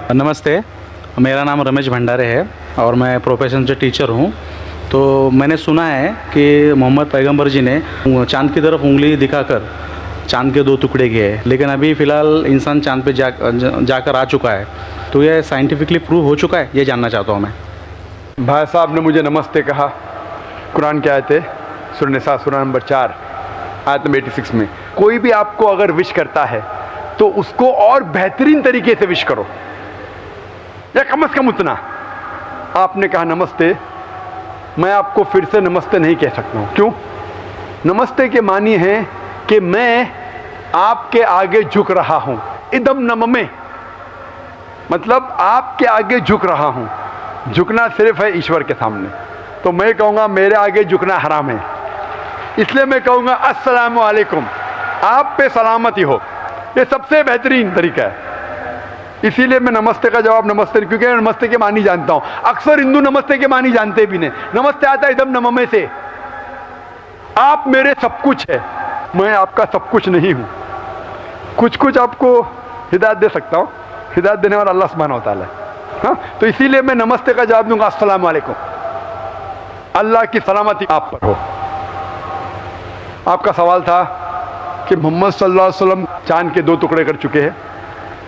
नमस्ते, मेरा नाम रमेश भंडारे है और मैं प्रोफेशन से टीचर हूँ। तो मैंने सुना है कि मोहम्मद पैगंबर जी ने चाँद की तरफ उंगली दिखाकर चाँद के 2 टुकड़े किए, लेकिन अभी फ़िलहाल इंसान चाँद पे जाकर आ चुका है। तो यह साइंटिफिकली प्रूव हो चुका है, ये जानना चाहता हूँ मैं। भाई साहब ने मुझे नमस्ते कहा। कुरान की आयत है सूरह निसा सूरह नंबर 4 आयत नंबर 86 में, कोई भी आपको अगर विश करता है तो उसको और बेहतरीन तरीके से विश करो, या कम से कम उतना। आपने कहा नमस्ते, मैं आपको फिर से नमस्ते नहीं कह सकता हूँ। क्यों? नमस्ते के मानी है कि मैं आपके आगे झुक रहा हूँ। इदम नम में मतलब आपके आगे झुक रहा हूँ। झुकना सिर्फ है ईश्वर के सामने। तो मैं कहूँगा मेरे आगे झुकना हराम है, इसलिए मैं कहूँगा अस्सलामु अलैकुम, आप पे सलामती हो। ये सबसे बेहतरीन तरीका है। इसीलिए मैं नमस्ते का जवाब नमस्ते, क्योंकि मैं नमस्ते के मानी जानता हूँ। अक्सर हिंदू नमस्ते के मानी जानते भी नहीं। नमस्ते आता है एकदम नममे से, आप मेरे सब कुछ है, मैं आपका सब कुछ नहीं हूँ। कुछ कुछ आपको हिदायत दे सकता हूँ, हिदायत देने वाला अल्लाह सुब्हानहू व तआला है। हाँ, तो इसीलिए मैं नमस्ते का जवाब दूंगा अस्सलामु अलैकुम, अल्लाह की सलामती आप पर हो। आपका सवाल था कि मोहम्मद सल्लल्लाहु अलैहि वसल्लम चांद के 2 टुकड़े कर चुके हैं,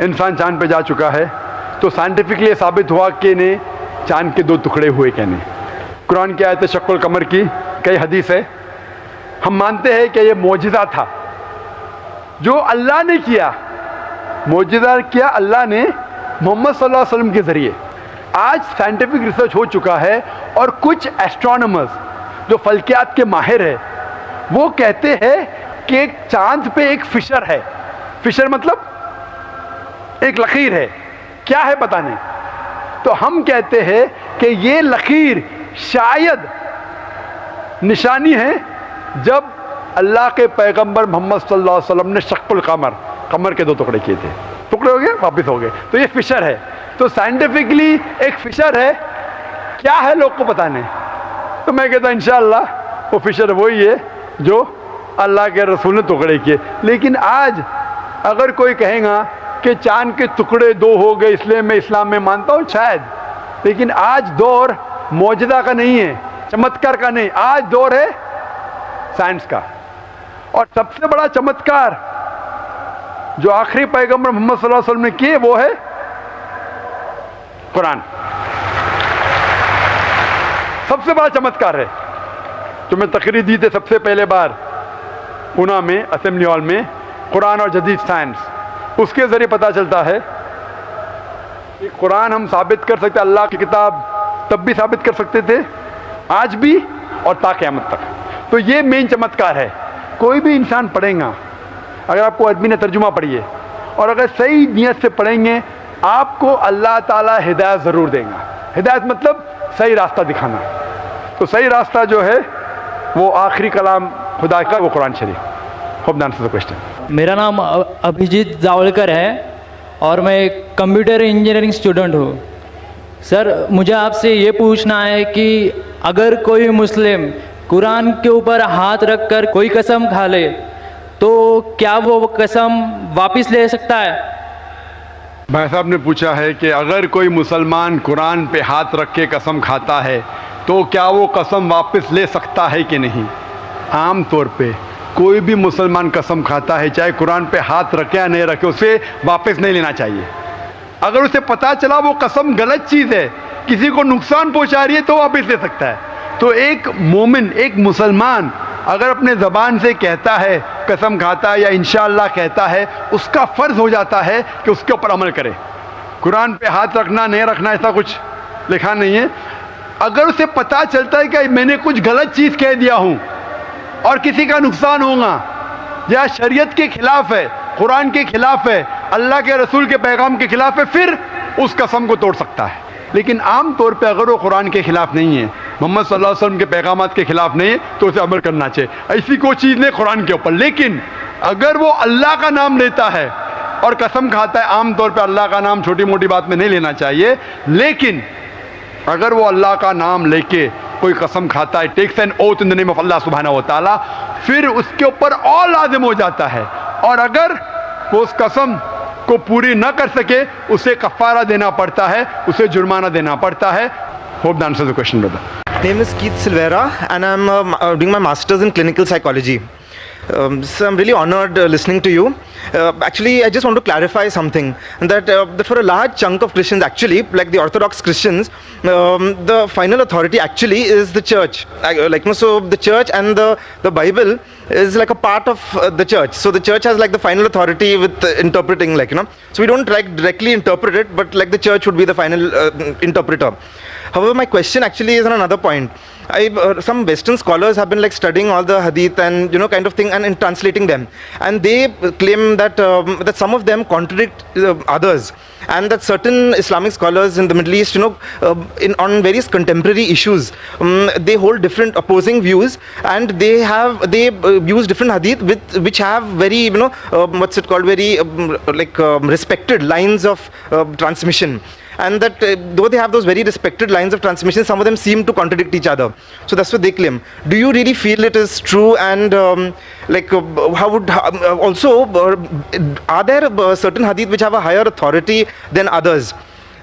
इंसान चांद पे जा चुका है, तो साइंटिफिकली साबित हुआ कि ने चांद के 2 टुकड़े हुए क्या नहीं। कुरान की आयत शक्कुल कमर की कई हदीस है। हम मानते हैं कि ये मौजिज़ा था जो अल्लाह ने किया। मौजिज़ा किया अल्लाह ने मोहम्मद सल्लल्लाहु अलैहि वसल्लम के ज़रिए। आज साइंटिफिक रिसर्च हो चुका है और कुछ एस्ट्रोनॉमर्स जो फल्कियात के माहिर है वो कहते हैं कि एक चांद पे एक फिशर है। फिशर मतलब एक लकीर है। क्या है पता नहीं। तो हम कहते हैं कि ये लकीर शायद निशानी है जब अल्लाह के पैगंबर मोहम्मद सल्लल्लाहु अलैहि वसल्लम ने शक्कुल कमर, कमर के 2 टुकड़े किए थे। टुकड़े हो गए, वापस हो गए, तो ये फिशर है। तो साइंटिफिकली एक फिशर है। क्या है लोग को पता नहीं। तो मैं कहता इंशाअल्लाह वो फिशर वही है जो अल्लाह के रसूल ने टुकड़े किए। लेकिन आज अगर कोई कहेगा कि चांद के टुकड़े 2 हो गए इसलिए मैं इस्लाम में मानता हूँ, शायद, लेकिन आज दौर मौजज़ा का नहीं है, चमत्कार का नहीं। आज दौर है साइंस का। और सबसे बड़ा चमत्कार जो आखिरी पैगंबर मोहम्मद सल्लल्लाहु अलैहि वसल्लम ने किए वो है कुरान। सबसे बड़ा चमत्कार है जो मैं तकरीर दी थी सबसे पहले बार पूना में असेंबली हॉल में, कुरान और जदीद साइंस। उसके ज़रिए पता चलता है कि कुरान हम साबित कर सकते, अल्लाह की किताब तब भी साबित कर सकते थे, आज भी और ता क़यामत तक। तो ये मेन चमत्कार है। कोई भी इंसान पढ़ेगा, अगर आपको अरबी ने तर्जुमा पढ़िए और अगर सही नीयत से पढ़ेंगे, आपको अल्लाह ताला हिदायत ज़रूर देगा। हिदायत मतलब सही रास्ता दिखाना। तो सही रास्ता जो है वो आखिरी कलाम खुदा का, वो कुरान शरीफ। Hope the answer the question. मेरा नाम अभिजीत जावलकर है और मैं एक कंप्यूटर इंजीनियरिंग स्टूडेंट हूँ। सर, मुझे आपसे ये पूछना है कि अगर कोई मुस्लिम कुरान के ऊपर हाथ रखकर कोई कसम खा ले तो क्या वो कसम वापस ले सकता है? भाई साहब ने पूछा है कि अगर कोई मुसलमान कुरान पे हाथ रख के कसम खाता है तो क्या वो कसम वापस ले सकता है कि नहीं। आम तौर पे कोई भी मुसलमान कसम खाता है, चाहे कुरान पे हाथ रखे या नहीं रखे, उसे वापस नहीं लेना चाहिए। अगर उसे पता चला वो कसम गलत चीज़ है, किसी को नुकसान पहुंचा रही है, तो वापस ले सकता है। तो एक मोमिन, एक मुसलमान अगर अपने ज़बान से कहता है, कसम खाता है या इंशाअल्लाह कहता है, उसका फ़र्ज़ हो जाता है कि उसके ऊपर अमल करे। कुरान पे हाथ रखना नहीं रखना ऐसा कुछ लिखा नहीं है। अगर उसे पता चलता है कि मैंने कुछ गलत चीज़ कह दिया हूँ और किसी का नुकसान होगा या शरीयत के ख़िलाफ़ है, कुरान के ख़िलाफ़ है, अल्लाह के रसूल के पैगाम के ख़िलाफ़ है, फिर उस कसम को तोड़ सकता है। लेकिन आम तौर पे अगर वो कुरान के ख़िलाफ़ नहीं है, मोहम्मद सल्लल्लाहु अलैहि वसल्लम के पैगामात के ख़िलाफ़ नहीं है, तो उसे अमल करना चाहिए। ऐसी कोई चीज़ नहीं कुरान के ऊपर। लेकिन अगर वो अल्लाह का नाम लेता है और कसम खाता है, आम तौर पे अल्लाह का नाम छोटी मोटी बात में नहीं लेना चाहिए, लेकिन अगर वो अल्लाह का नाम लेके कोई कसम खाता है, takes an oath in the name of अल्लाह सुब्हानहू व तआला, फिर उसके ऊपर और लाजिम हो जाता है। और अगर वो उस कसम को पूरी न कर सके उसे कफ़ारा देना पड़ता है, उसे जुर्माना देना पड़ता है। Hope that answers the question brother. Name is Keith Silvera and I'm doing my master's in clinical psychology. So I'm really honored listening to you. Actually, I just want to clarify something that for a large chunk of Christians, actually, like the Orthodox Christians, the final authority actually is the church. So the church and the Bible is like a part of the church. So the church has like the final authority with interpreting, So we don't like directly interpret it, but like the church would be the final interpreter. However, my question actually is on another point. Some Western scholars have been like studying all the hadith and kind of thing and translating them, and they claim that that some of them contradict others, and that certain Islamic scholars in the Middle East, on various contemporary issues, they hold different opposing views, and they use different hadith which have very very respected lines of transmission. And that though they have those very respected lines of transmission, some of them seem to contradict each other. So that's what they claim. Do you really feel it is true? And also are there certain hadith which have a higher authority than others?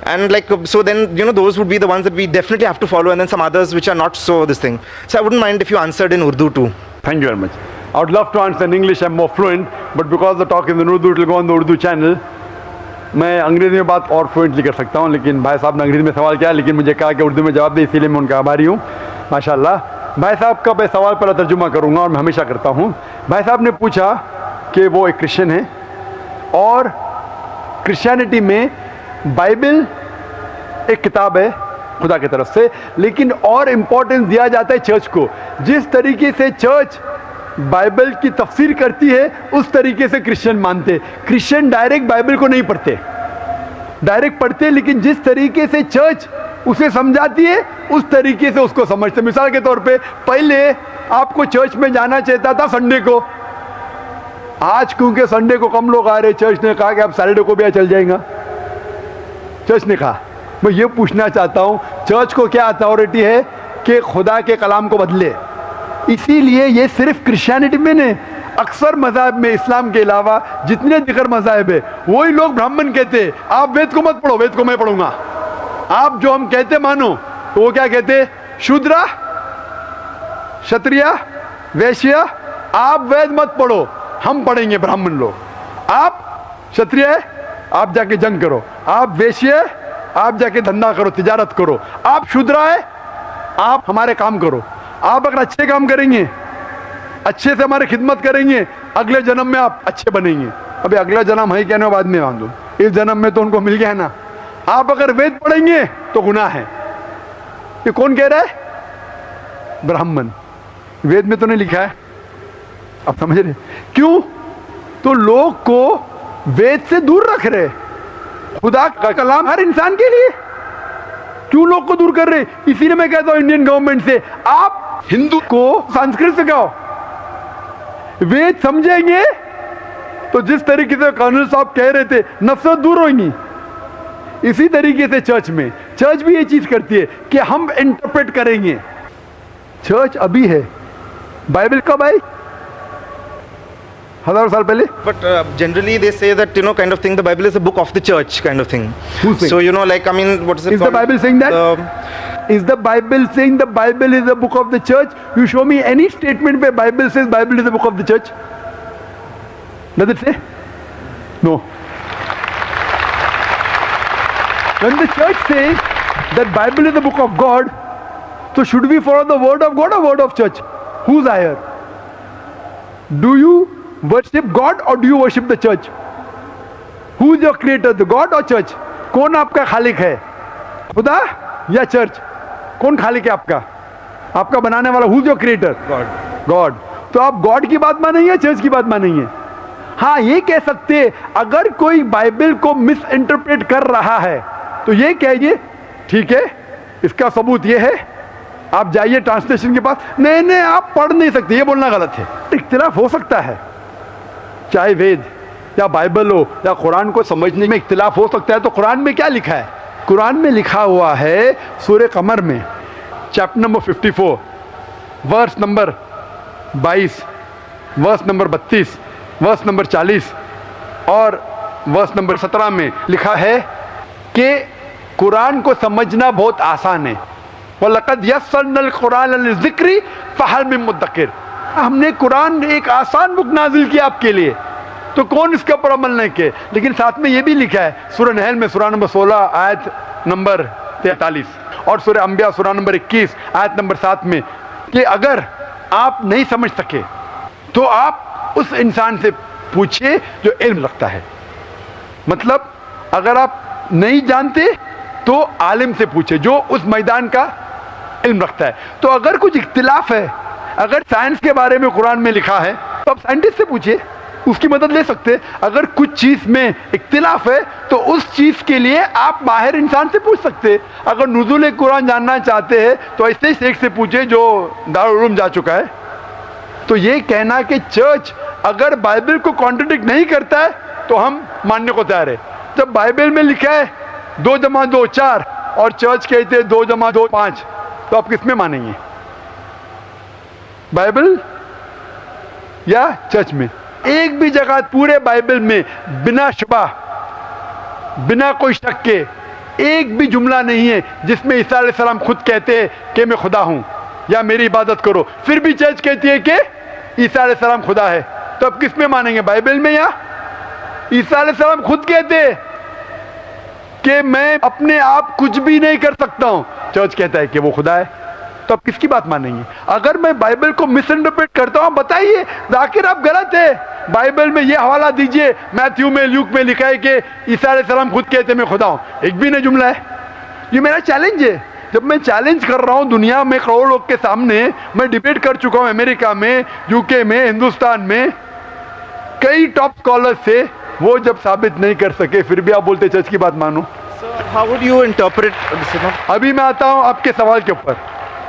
And so then those would be the ones that we definitely have to follow, and then some others which are not so this thing. So I wouldn't mind if you answered in Urdu too. Thank you very much. I would love to answer in English, I'm more fluent, but because the talk is in Urdu, it will go on the Urdu channel. मैं अंग्रेज़ी में बात और fluently कर सकता हूँ, लेकिन भाई साहब ने अंग्रेज़ी में सवाल किया, लेकिन मुझे कहा कि उर्दू में जवाब दे, इसीलिए मैं उनका आभारी हूँ। माशाल्लाह। भाई साहब का मैं सवाल पर तर्जुमा करूँगा और मैं हमेशा करता हूँ। भाई साहब ने पूछा कि वो एक क्रिश्चियन है और क्रिश्चियनिटी में बाइबल एक किताब है खुदा की तरफ से, लेकिन और इम्पोर्टेंस दिया जाता है चर्च को। जिस तरीके से चर्च बाइबल की तफसीर करती है उस तरीके से क्रिश्चियन मानते। क्रिश्चियन डायरेक्ट बाइबल को नहीं पढ़ते, डायरेक्ट पढ़ते, लेकिन जिस तरीके से चर्च उसे समझाती है उस तरीके से उसको समझते। मिसाल के तौर पे पहले आपको चर्च में जाना चाहता था संडे को, आज क्योंकि संडे को कम लोग आ रहे, चर्च ने कहा कि आप सैटरडे को भी चल जाएगा। चर्च ने कहा। मैं ये पूछना चाहता हूँ, चर्च को क्या अथॉरिटी है कि खुदा के कलाम को बदले? इसीलिए ये सिर्फ क्रिश्चियनिटी में नहीं, अक्सर मज़हब में इस्लाम के अलावा जितने दिगर मज़हब है वही लोग ब्राह्मण कहते हैं आप वेद को मत पढ़ो, वेद को मैं पढ़ूंगा। आप जो हम कहते मानो, तो वो क्या कहते? शूद्रा, क्षत्रिय, वैश्य, आप वेद मत पढ़ो, हम पढ़ेंगे ब्राह्मण लोग। आप क्षत्रिय है, आप जाके जंग करो। आप वैश्य है, आप जाके धंधा करो, तिजारत करो। आप शूद्रा है, आप हमारे काम करो। आप अगर अच्छे काम करेंगे, अच्छे से हमारी खिदमत करेंगे, अगले जन्म में आप अच्छे बनेंगे। अभी अगला जन्म है कहने बाद में मान दो, इस जन्म में तो उनको मिल गया है ना। आप अगर वेद पढ़ेंगे तो गुनाह है। ये कौन कह रहा है? ब्राह्मण। वेद में तो नहीं लिखा है, आप समझ रहे? क्यों? तो लोग को वेद से दूर रख रहे। खुदा का कलाम हर इंसान के लिए, क्यों लोग को दूर कर रहे? इसीलिए मैं कहता हूं इंडियन गवर्नमेंट से, आप हिंदू को संस्कृत सिखाओ। वेद समझेंगे तो जिस तरीके से कर्नल साहब कह रहे थे, नफरत दूर होगी। इसी तरीके से चर्च भी ये चीज करती है कि हम इंटरप्रेट करेंगे। चर्च अभी है, बाइबल कब आई? 1000 साल पहले। But generally they say that kind of thing, the Bible is a book of the church kind of thing. Who's saying? So I mean, what is it Is called? the Bible saying that? Is the Bible saying the Bible is a book of the church? You show me any statement where Bible says Bible is a book of the church. Does it say? No. When the church says that Bible is the book of God, so should we follow the word of God or word of church? Who's higher? Do you worship God or do you worship the church? Who is your creator, the God or church? कौन आपका खालिक है, खुदा या church? कौन खालिक है आपका? आपका बनाने वाला? Who is your creator? God. तो आप गॉड की बात मानेंगे, चर्च की बात मानेंगे? हाँ, ये कह सकते हैं अगर कोई बाइबल को मिस इंटरप्रेट कर रहा है तो ये कहिए ठीक है, इसका सबूत ये है, आप जाइए ट्रांसलेशन के पास। नहीं आप पढ़ नहीं सकते, ये बोलना गलत है। इख्तिलाफ हो सकता है, चाहे वेद या बाइबल हो या कुरान को समझने में इख्तिलाफ हो सकता है। तो कुरान में क्या लिखा है? कुरान में लिखा हुआ है सूरह कमर में chapter number 54 verse number 22, verse number 32, verse number 40 और वर्स नंबर 17 में लिखा है कि कुरान को समझना बहुत आसान है। वलक़द यस्सरनल कुरान लिज़िक्रि फ़हल मिन मुद्दकिर। हमने कुरान एक आसान बुक नाजिल किया आपके लिए, तो कौन इसके ऊपर अमल नहीं किए। लेकिन साथ में ये भी लिखा है सूरह नहल में सूरह नंबर 16 आयत नंबर 43 और सूरह अंबिया सूरह नंबर 21 आयत नंबर 7 में कि अगर आप नहीं समझ सके तो आप उस इंसान से पूछिए जो इल्म रखता है। मतलब अगर आप नहीं जानते तो आलिम से पूछे जो उस मैदान का इल्म रखता है। तो अगर कुछ इख्तिलाफ है, अगर साइंस के बारे में कुरान में लिखा है तो आप साइंटिस्ट से पूछिए, उसकी मदद ले सकते। अगर कुछ चीज़ में इख्तिलाफ है तो उस चीज़ के लिए आप माहिर इंसान से पूछ सकते। अगर नुज़ूल कुरान जानना चाहते हैं तो ऐसे ही शेख से पूछे जो दारुल उलूम जा चुका है। तो ये कहना कि चर्च अगर बाइबल को कॉन्ट्रडिक्ट नहीं करता है तो हम मानने को तैयार है। जब बाइबल में लिखा है 2 जमा 2 4 और चर्च कहते हैं 2 जमा 2 5, तो आप किस में मानेंगे, बाइबल या चर्च में? एक भी जगह पूरे बाइबल में बिना शुबा, बिना कोई शक के एक भी जुमला नहीं है जिसमें ईसा अलैहिस्सलाम खुद कहते हैं कि मैं खुदा हूं या मेरी इबादत करो, फिर भी चर्च कहती है कि ईसा अलैहिस्सलाम खुदा है। तो अब किस में मानेंगे, बाइबल में या? ईसा अलैहिस्सलाम खुद कहते हैं कि मैं अपने आप कुछ भी नहीं कर सकता हूं, चर्च कहता है कि वो खुदा है। तो आप किसकी बात मानेंगे? अगर मैं बाइबल को मिस इंटरप्रेट करता हूं बताइए, जाकिर आप गलत है। बाइबल में ये हवाला दीजिए, मैथ्यू में ल्यूक में लिखा है कि ईसा अलैहिस्सलाम खुद कहते मैं खुदा हूं, एक भी नहीं जुमला है। ये मेरा चैलेंज है। जब मैं चैलेंज कर रहा हूं दुनिया में करोड़ों लोग के सामने, मैं डिबेट कर चुका हूं अमेरिका में, यूके में, हिंदुस्तान में, कई टॉप स्कॉलर्स से, वो जब साबित नहीं कर सके फिर भी आप बोलते चर्च की बात मानो। How would you interpret this? अभी मैं आता हूं आपके सवाल के ऊपर,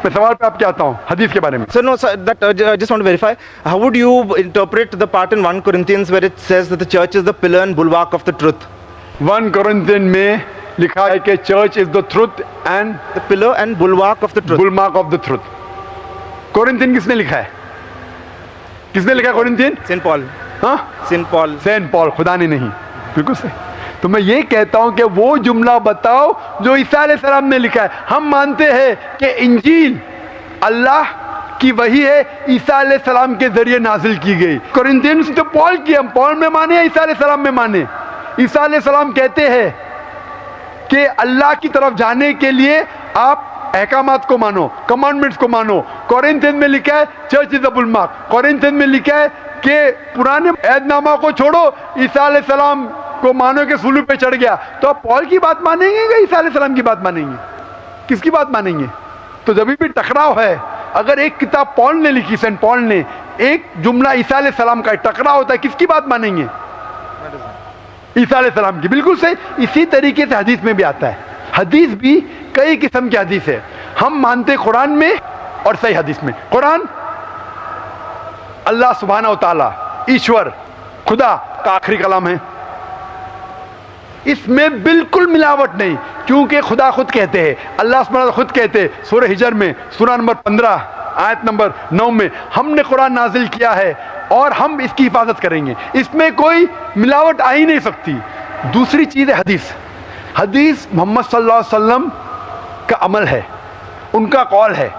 मैं सवाल पे आपके आता हूं हदीस के बारे में। Sir, no, sir, that I just want to verify. How would you interpret the part in 1 Corinthians where it says that the church is the pillar and bulwark of the truth? 1 Corinthian में लिखा है कि church is the truth and The pillar and bulwark of the truth. Bulwark of the truth. Corinthian किसने लिखा है? किसने लिखा है कोरिन्थियन? Saint Paul. हाँ, Saint Paul. सेंट पॉल, खुदा ने नहीं। बिल्कुल सही। तो मैं ये कहता हूं कि वो जुमला बताओ जो ईसा अलैहिस्सलाम ने लिखा है। हम मानते हैं कि इंजील अल्लाह की वही है, ईसा अलैहिस्सलाम के जरिए नाजिल की गई। कोरिन्थियंस तो पॉल की, हम पॉल में माने या ईसा अलैहिस्सलाम में माने? ईसा अलैहिस्सलाम कहते हैं कि अल्लाह की तरफ जाने के लिए आप अहकामात को मानो, कमांडमेंट्स को मानो। कोरिन्थियन में लिखा है चर्च इज द बुलमार्क। कोरिन्थियन में लिखा है कि पुराने ऐदनामा को छोड़ो, ईसा अलैहिस्सलाम को मानो कि सूली पे चढ़ गया। तो आप पॉल की बात मानेंगे या ईसा अलैहिस्सलाम की बात मानेंगे? किसकी बात मानेंगे? तो जब भी टकराव है, अगर एक किताब पॉल ने लिखी, सेंट पॉल ने, एक जुमला ईसा अलैहिस्सलाम का, टकराव होता है, किसकी बात मानेंगे? ईसा अलैहिस्सलाम की। बिल्कुल सही। इसी तरीके से हदीस में भी आता है। हदीस भी कई किस्म की हदीस है। हम मानते कुरान में और सही हदीस में। कुरान अल्लाह सुब्हानहू व तआला, ईश्वर, खुदा का आखिरी कलाम है। इसमें बिल्कुल मिलावट नहीं, क्योंकि खुदा खुद कहते हैं, अल्लाह सुब्हानहू खुद कहते हैं सूरह हिजर में सूरह नंबर 15 आयत नंबर 9 में, हमने कुरान नाजिल किया है और हम इसकी हिफाजत करेंगे। इसमें कोई मिलावट आ ही नहीं सकती। दूसरी चीज़ है हदीस। हदीस मोहम्मद सल्लल्लाहु अलैहि वसल्लम का अमल है, उनका कौल है।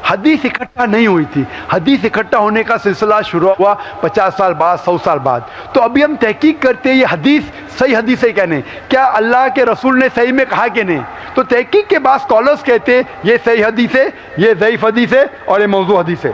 हदीस इकट्ठा नहीं हुई थी। हदीस इकट्ठा होने का सिलसिला शुरू हुआ 50 साल बाद, 100 साल बाद। तो अभी हम तहकीक करते हैं ये हदीस सही हदीस है क्या नहीं, क्या अल्लाह के रसूल ने सही में कहा कि नहीं। तो तहकीक के बाद स्कॉलर्स कहते हैं ये सही हदीस है, ये ज़ईफ़ हदीस है और ये मौजू हदीस है।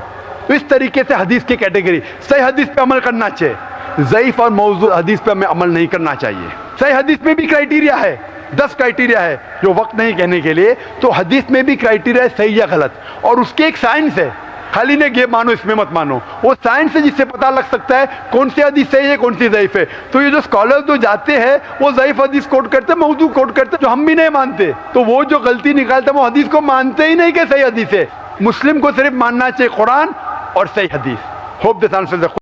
तो इस तरीके से हदीस की कैटेगरी, सही हदीस पे अमल करना चाहिए, ज़ईफ़ और मौजू हदीस पे हमें अमल नहीं करना चाहिए। सही हदीस में भी क्राइटेरिया है, 10 क्राइटेरिया है जो वक्त नहीं कहने के लिए। तो हदीस में भी क्राइटेरिया है सही या गलत, और उसके एक साइंस है। खाली ने ये मानो इसमें मत मानो, वो साइंस है जिससे पता लग सकता है कौन सी हदीस सही है, कौन सी ज़ईफ़ है। तो ये जो स्कॉलर्स जो जाते हैं वो ज़ईफ़ हदीस कोट करते, मौजू कोट करते, जो हम भी नहीं मानते। तो वो जो गलती निकालते वो हदीस को मानते ही नहीं कि सही हदीस है। मुस्लिम को सिर्फ मानना चाहिए कुरान और सही हदीस। Hope this answers the